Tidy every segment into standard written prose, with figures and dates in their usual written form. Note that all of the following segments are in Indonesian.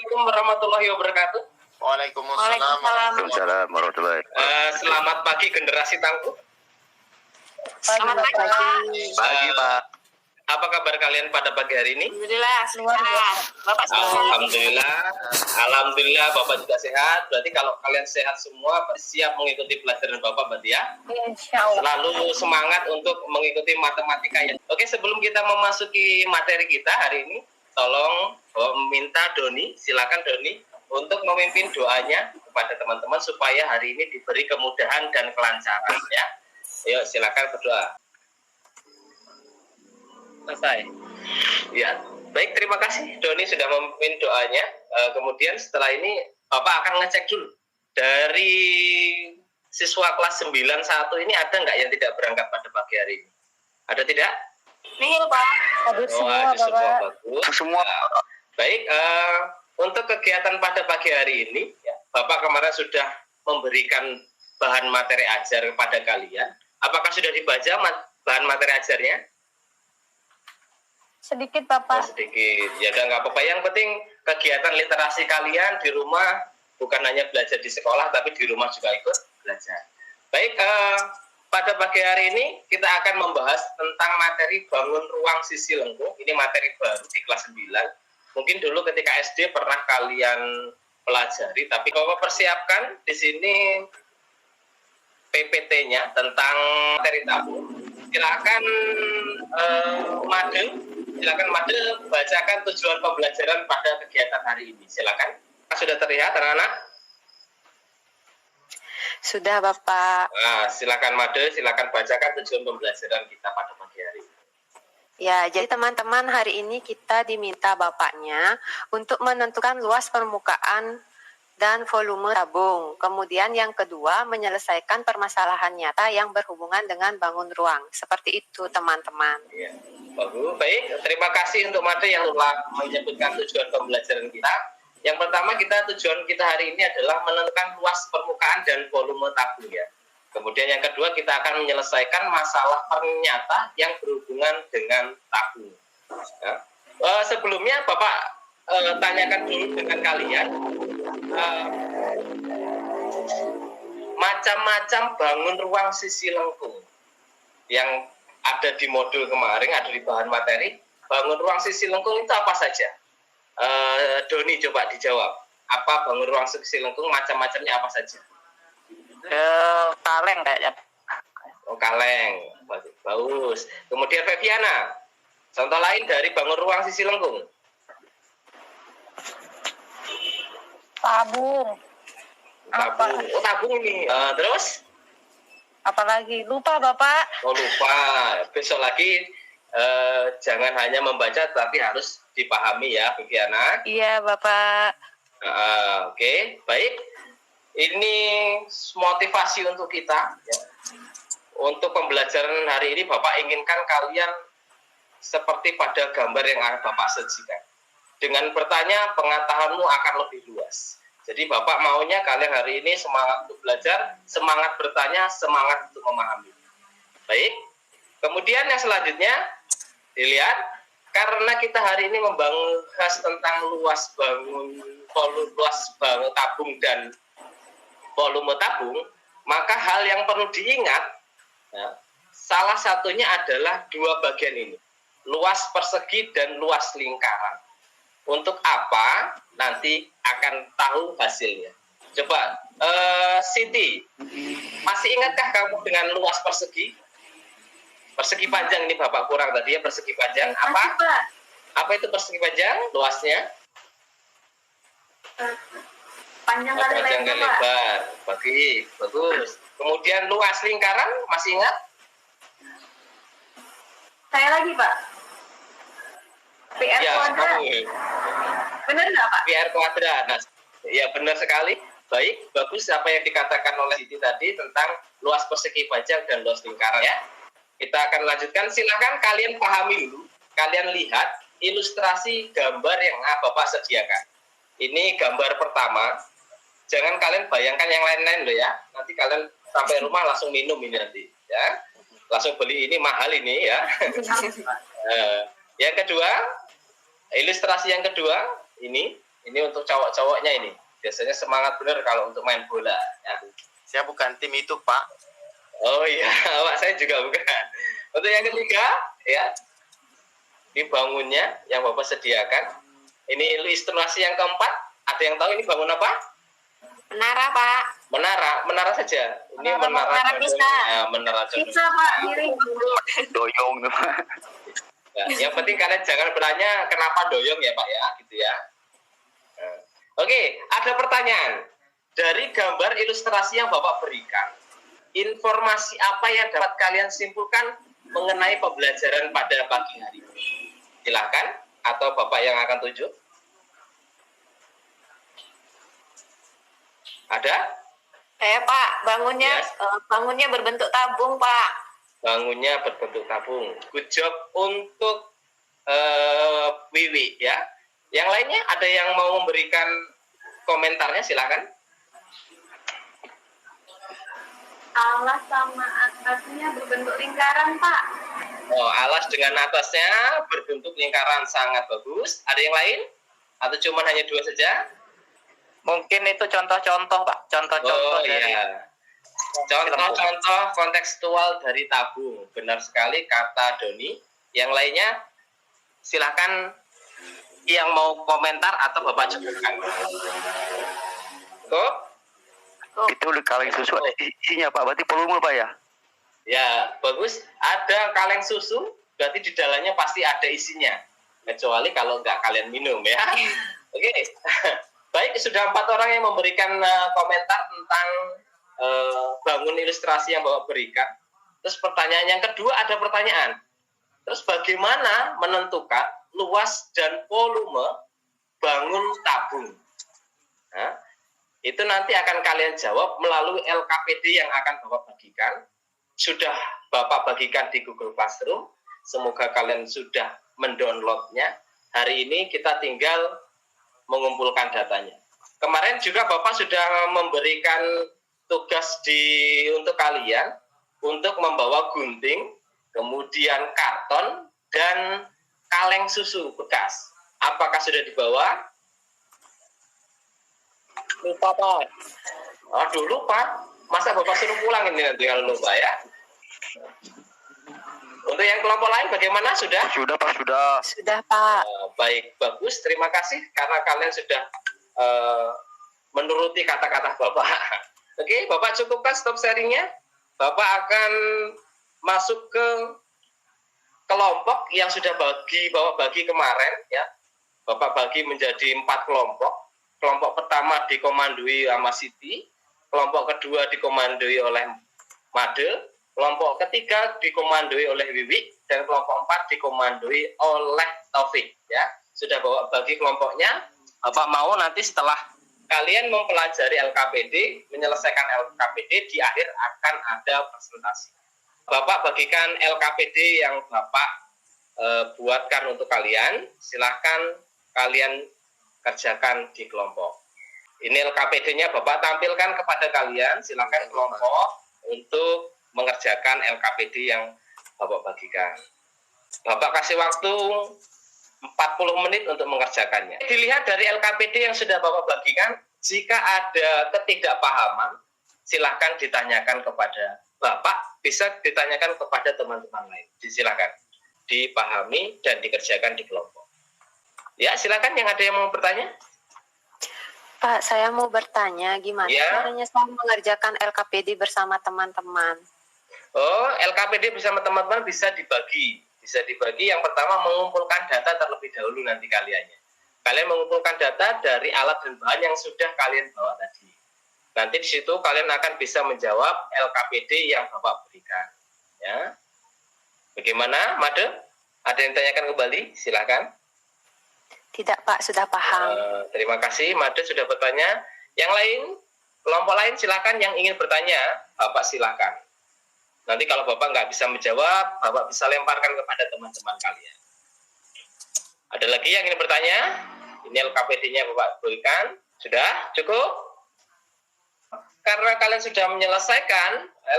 Assalamualaikum warahmatullahi wabarakatuh. Waalaikumsalam warahmatullahi wabarakatuh. Selamat pagi generasi tangguh. Selamat pagi. Pagi, Pak. Apa kabar kalian pada pagi hari ini? Alhamdulillah, sehat. Bapak sehat. Alhamdulillah Bapak juga sehat. Berarti kalau kalian sehat semua, siap mengikuti pelajaran Bapak berarti ya? Insya Allah. Selalu semangat untuk mengikuti matematika ya. Oke, sebelum kita memasuki materi kita hari ini, tolong minta Doni, silakan Doni, untuk memimpin doanya kepada teman-teman supaya hari ini diberi kemudahan dan kelancaran ya. Yuk, silakan berdoa. Selesai. Ya, baik, terima kasih Doni sudah memimpin doanya. Kemudian setelah ini Bapak akan ngecek dulu dari siswa kelas 91 ini ada nggak yang tidak berangkat pada pagi hari ini? Ada tidak? Nihil, Pak. Ada semua bagus. Semua. Baik, untuk kegiatan pada pagi hari ini, ya, Bapak kemarin sudah memberikan bahan materi ajar kepada kalian. Apakah sudah dibaca bahan materi ajarnya? Sedikit, Bapak. Sedikit. Ya udah nggak apa-apa. Yang penting kegiatan literasi kalian di rumah bukan hanya belajar di sekolah, tapi di rumah juga ikut belajar. Baik, pada pagi hari ini kita akan membahas tentang materi bangun ruang sisi lengkung. Ini materi baru di kelas 9. Mungkin dulu ketika SD pernah kalian pelajari, tapi Bapak persiapkan di sini PPT-nya tentang materi tabung. Silakan Made bacakan tujuan pembelajaran pada kegiatan hari ini. Silakan. Sudah terlihat anak-anak? Sudah, Bapak. Nah, silakan Made, silakan bacakan tujuan pembelajaran kita pada pagi hari ini. Ya, jadi teman-teman hari ini kita diminta Bapaknya untuk menentukan luas permukaan dan volume tabung. Kemudian yang kedua, menyelesaikan permasalahan nyata yang berhubungan dengan bangun ruang. Seperti itu, teman-teman. Ya, bagus. Baik, terima kasih untuk Made yang telah menyebutkan tujuan pembelajaran kita. Yang pertama, tujuan kita hari ini adalah menentukan luas permukaan dan volume tabung ya. Kemudian yang kedua, kita akan menyelesaikan masalah ternyata yang berhubungan dengan tabung. Ya. Sebelumnya, Bapak tanyakan dulu dengan kalian, macam-macam bangun ruang sisi lengkung yang ada di modul kemarin, ada di bahan materi. Bangun ruang sisi lengkung itu apa saja? Doni coba dijawab. Apa bangun ruang sisi lengkung, macam-macamnya apa saja? Kaleng kayaknya. Oh, kaleng. Bagus. Kemudian Feviana, contoh lain dari bangun ruang sisi lengkung. Tabung. Oh, tabung ini. Terus? Apalagi? Lupa, Bapak. Oh, lupa. Besok lagi jangan hanya membaca, tapi harus dipahami ya, Viviana. Iya, Bapak. Oke, baik. Ini motivasi untuk kita. Ya. Untuk pembelajaran hari ini, Bapak inginkan kalian seperti pada gambar yang Bapak sajikan. Dengan bertanya, pengetahuanmu akan lebih luas. Jadi Bapak maunya kalian hari ini semangat untuk belajar, semangat bertanya, semangat untuk memahami. Baik. Kemudian yang selanjutnya, dilihat, karena kita hari ini membahas tentang luas bangun tabung dan volume tabung, maka hal yang perlu diingat, ya, salah satunya adalah dua bagian ini, luas persegi dan luas lingkaran. Untuk apa? Nanti akan tahu hasilnya. Coba, Siti, masih ingatkah kamu dengan luas persegi? Persegi panjang ini Bapak kurang tadi ya, persegi panjang. Apa itu persegi panjang? Luasnya? Panjang kali lebar. Bagus. Kemudian luas lingkaran, masih ingat? Saya lagi, Pak. PR kuadrat. Benar nggak, Pak? PR kuadrat. Nah, ya benar sekali. Baik, bagus apa yang dikatakan oleh Siti tadi tentang luas persegi panjang dan luas lingkaran ya. Kita akan lanjutkan. Silakan kalian pahami dulu. Kalian lihat ilustrasi gambar yang Bapak sediakan. Ini gambar pertama. Jangan kalian bayangkan yang lain-lain loh ya. Nanti kalian sampai rumah langsung minum ini nanti ya. Langsung beli ini mahal ini ya. Yang kedua, ilustrasi yang kedua ini Ini untuk cowok-cowoknya ini. Biasanya semangat bener kalau untuk main bola. Ya. Saya bukan tim itu, Pak. Oh iya, Pak, saya juga bukan. Untuk yang ketiga, ya, ini bangunnya yang Bapak sediakan. Ini ilustrasi yang keempat. Ada yang tahu ini bangun apa? Menara, Pak. Menara saja. Ini menara bisa. Ya, menara Bisa, Pak. Doyong, Pak. Ya, yang penting kalian jangan bertanya kenapa doyong ya Pak ya, gitu ya. Nah, oke, ada pertanyaan. Dari gambar ilustrasi yang Bapak berikan, informasi apa yang dapat kalian simpulkan mengenai pembelajaran pada pagi hari ini? Silakan, atau Bapak yang akan tunjuk. Ada? Pak, bangunnya Yes. bangunnya berbentuk tabung, Pak. Bangunnya berbentuk tabung. Good job untuk Wiwi ya. Yang lainnya ada yang mau memberikan komentarnya, silakan. Alas sama atasnya berbentuk lingkaran, Pak. Oh, alas dengan atasnya berbentuk lingkaran, sangat bagus. Ada yang lain? Atau cuma hanya dua saja? Mungkin itu contoh-contoh, Pak. Contoh-contoh dari Contoh-contoh kontekstual dari tabung. Benar sekali kata Doni. Yang lainnya silakan yang mau komentar atau Bapak cukupkan. Kok? Itu kaleng susu isinya, Pak. Berarti volume, Pak ya? Ya, bagus. Ada kaleng susu, berarti di dalamnya pasti ada isinya. Kecuali kalau nggak kalian minum ya. Oke. Baik, sudah 4 orang yang memberikan komentar tentang bangun ilustrasi yang Bapak berikan. Terus pertanyaan yang kedua, ada pertanyaan. Terus bagaimana menentukan luas dan volume bangun tabung? Nah, itu nanti akan kalian jawab melalui LKPD yang akan Bapak bagikan. Sudah Bapak bagikan di Google Classroom. Semoga kalian sudah mendownloadnya. Hari ini kita tinggal mengumpulkan datanya. Kemarin juga Bapak sudah memberikan tugas untuk kalian untuk membawa gunting, kemudian karton, dan kaleng susu bekas. Apakah sudah dibawa? lupa, Pak. Aduh, lupa. Masa Bapak suruh pulang ini nanti kalau lupa ya? Untuk yang kelompok lain bagaimana? Sudah? Sudah, Pak, sudah. Sudah, Pak. Baik, bagus. Terima kasih karena kalian sudah menuruti kata-kata Bapak. Oke, Bapak cukupkan stop sharingnya. Bapak akan masuk ke kelompok yang sudah Bapak bagi kemarin ya. Bapak bagi menjadi 4 kelompok. Kelompok pertama dikomandoi sama Siti, kelompok kedua dikomandoi oleh Made, kelompok ketiga dikomandoi oleh Wiwi, dan kelompok 4 dikomandoi oleh Taufik ya. Sudah Bapak bagi kelompoknya. Bapak mau nanti setelah kalian mempelajari LKPD, menyelesaikan LKPD, di akhir akan ada presentasi. Bapak bagikan LKPD yang Bapak buatkan untuk kalian. Silahkan kalian kerjakan di kelompok. Ini LKPD-nya Bapak tampilkan kepada kalian. Silahkan kelompok untuk mengerjakan LKPD yang Bapak bagikan. Bapak kasih waktu 40 menit untuk mengerjakannya. Dilihat dari LKPD yang sudah Bapak bagikan, jika ada ketidakpahaman, silahkan ditanyakan kepada Bapak, bisa ditanyakan kepada teman-teman lain. Silakan dipahami dan dikerjakan di kelompok. Ya, silakan yang ada yang mau bertanya. Pak, saya mau bertanya gimana caranya saya mengerjakan LKPD bersama teman-teman? Oh, LKPD bersama teman-teman bisa dibagi. Bisa dibagi, yang pertama mengumpulkan data terlebih dahulu nanti kaliannya. Kalian mengumpulkan data dari alat dan bahan yang sudah kalian bawa tadi. Nanti di situ kalian akan bisa menjawab LKPD yang Bapak berikan. Ya. Bagaimana, Made? Ada yang tanyakan kembali? Silakan. Tidak, Pak, sudah paham. Terima kasih, Made sudah bertanya. Yang lain, kelompok lain silakan yang ingin bertanya, Bapak silakan. Nanti kalau Bapak nggak bisa menjawab, Bapak bisa lemparkan kepada teman-teman kalian. Ada lagi yang ingin bertanya? Ini LKPD-nya Bapak berikan. Sudah? Cukup? Karena kalian sudah menyelesaikan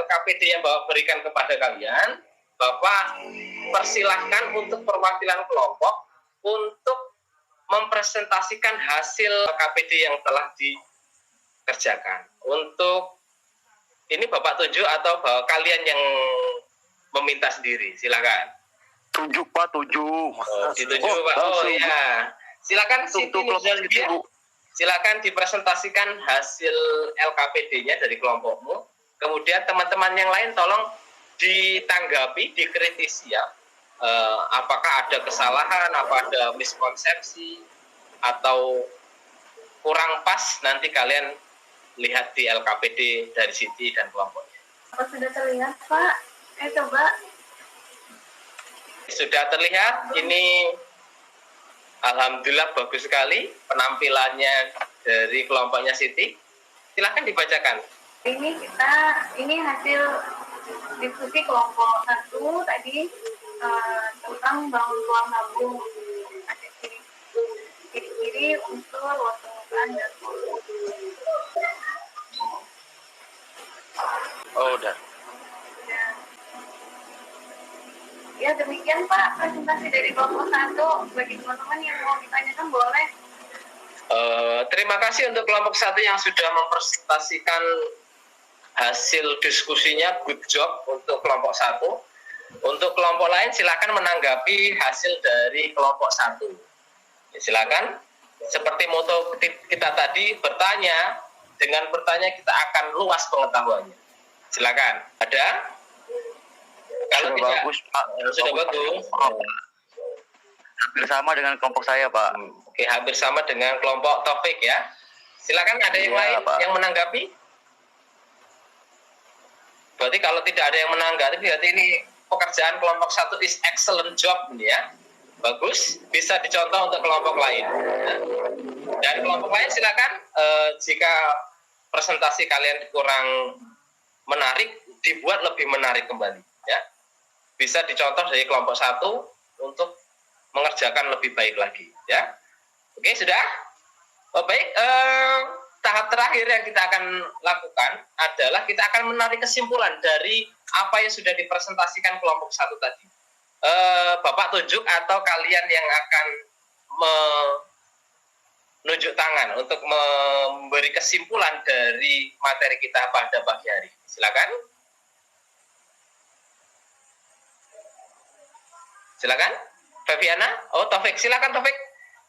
LKPD yang Bapak berikan kepada kalian, Bapak persilahkan untuk perwakilan kelompok untuk mempresentasikan hasil KPD yang telah dikerjakan. Untuk ini Bapak tunjuk atau kalian yang meminta sendiri? Silakan. Tunjuk Pak, tunjuk. Oh, ditunjuk Pak. Oh ya. Silakan Siti Nurhalidia. Silakan dipresentasikan hasil LKPD-nya dari kelompokmu. Kemudian teman-teman yang lain tolong ditanggapi, dikritisi ya. Apakah ada kesalahan, apa ada miskonsepsi, atau kurang pas, nanti kalian lihat di LKPD dari Siti dan kelompoknya. Apa sudah terlihat, Pak? Coba. Sudah terlihat, ini alhamdulillah bagus sekali penampilannya dari kelompoknya Siti. Silahkan dibacakan. Ini hasil diskusi kelompok 1 tadi tentang bangun ruang tabung. Ada ciri-ciri unsur luas permukaan dan volume. Oh, udah. Ya demikian Pak presentasi dari kelompok 1. Bagi teman-teman yang mau ditanyakan boleh. Terima kasih untuk kelompok 1 yang sudah mempresentasikan hasil diskusinya. Good job untuk kelompok 1. Untuk kelompok lain silakan menanggapi hasil dari kelompok 1. Ya, silakan. Seperti moto kita tadi, bertanya. Dengan bertanya kita akan luas pengetahuannya. Silakan. Ada? Kalau Sudah tidak, bagus Pak. sudah bagus. Hampir sama dengan kelompok saya Pak. Oke, hampir sama dengan kelompok Taufik ya. Silakan, ada yang Iya, lain Pak. yang menanggapi? Berarti kalau tidak ada yang menanggapi, berarti ini pekerjaan kelompok 1 is excellent job ini ya. Bagus, bisa dicontoh untuk kelompok lain. Dan kelompok lain silakan, jika presentasi kalian kurang menarik, dibuat lebih menarik kembali ya. Bisa dicontoh dari kelompok 1 untuk mengerjakan lebih baik lagi ya. Oke, sudah? Oh, baik, tahap terakhir yang kita akan lakukan adalah kita akan menarik kesimpulan dari apa yang sudah dipresentasikan kelompok 1 tadi. Bapak tunjuk atau kalian yang akan menunjuk tangan untuk memberi kesimpulan dari materi kita pada pagi hari. Silakan. Silakan. Febiana. Oh, Taufik. Silakan Taufik.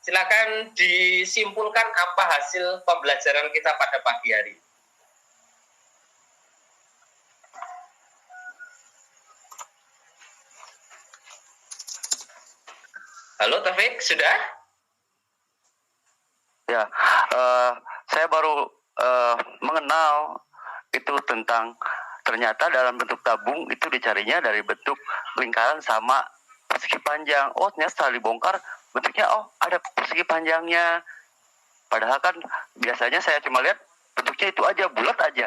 Silakan disimpulkan apa hasil pembelajaran kita pada pagi hari. Halo Taufik, sudah? Ya, saya baru mengenal itu tentang ternyata dalam bentuk tabung itu dicarinya dari bentuk lingkaran sama persegi panjang. Oh, ternyata setelah dibongkar bentuknya, oh ada persegi panjangnya. Padahal kan biasanya saya cuma lihat bentuknya itu aja, bulat aja.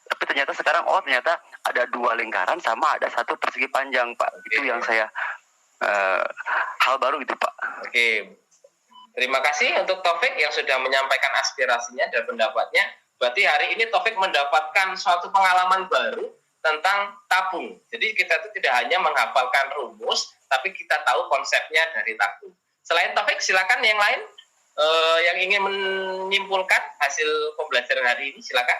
Tapi ternyata sekarang, oh ternyata ada 2 lingkaran sama ada 1 persegi panjang, Pak. Itu yang saya hal baru itu, Pak. Oke. Terima kasih untuk Taufik yang sudah menyampaikan aspirasinya dan pendapatnya. Berarti hari ini Taufik mendapatkan suatu pengalaman baru tentang tabung. Jadi kita itu tidak hanya menghafalkan rumus, tapi kita tahu konsepnya dari tabung. Selain Taufik, silakan yang lain yang ingin menyimpulkan hasil pembelajaran hari ini, silakan.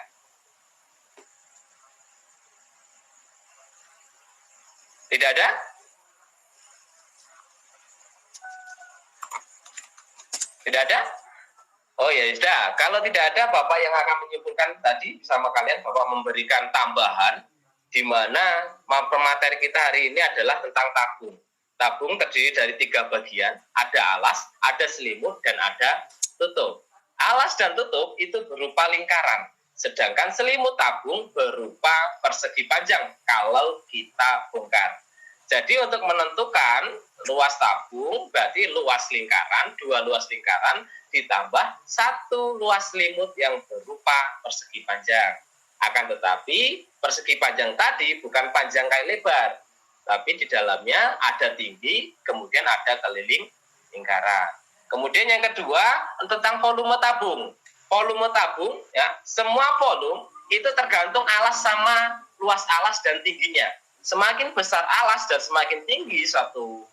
Tidak ada? Tidak ada? Oh ya sudah. Kalau tidak ada, Bapak yang akan menyimpulkan tadi bersama kalian, Bapak memberikan tambahan di mana materi kita hari ini adalah tentang tabung. Tabung terdiri dari 3 bagian, ada alas, ada selimut, dan ada tutup. Alas dan tutup itu berupa lingkaran, sedangkan selimut tabung berupa persegi panjang kalau kita bongkar. Jadi untuk menentukan luas tabung, berarti luas lingkaran, 2 luas lingkaran, ditambah 1 luas selimut yang berupa persegi panjang. Akan tetapi, persegi panjang tadi bukan panjang kali lebar, tapi di dalamnya ada tinggi, kemudian ada keliling lingkaran. Kemudian yang kedua, tentang volume tabung. Volume tabung, ya, semua volume itu tergantung alas sama luas alas dan tingginya. Semakin besar alas dan semakin tinggi suatu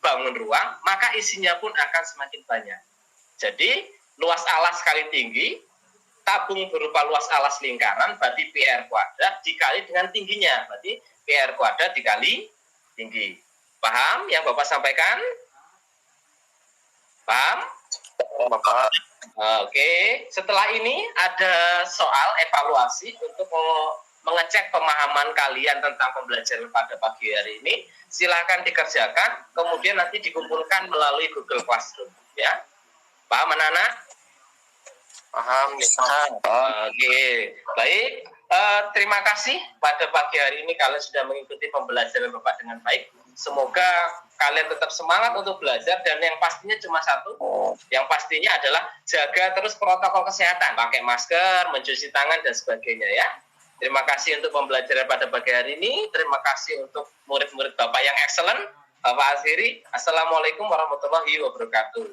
bangun ruang, maka isinya pun akan semakin banyak. Jadi luas alas kali tinggi, tabung berupa luas alas lingkaran, berarti PR kuadrat dikali dengan tingginya, berarti PR kuadrat dikali tinggi. Paham yang Bapak sampaikan? Paham? Bapak. Oke, setelah ini ada soal evaluasi untuk mengecek pemahaman kalian tentang pembelajaran pada pagi hari ini. Silakan dikerjakan, kemudian nanti dikumpulkan melalui Google Classroom. Ya, paham anak-anak? Paham. Oke, baik. Terima kasih pada pagi hari ini kalian sudah mengikuti pembelajaran Bapak dengan baik. Semoga kalian tetap semangat untuk belajar dan yang pastinya cuma satu, yang pastinya adalah jaga terus protokol kesehatan, pakai masker, mencuci tangan dan sebagainya ya. Terima kasih untuk pembelajaran pada pagi hari ini. Terima kasih untuk murid-murid Bapak yang excellent. Bapak akhiri. Assalamualaikum warahmatullahi wabarakatuh.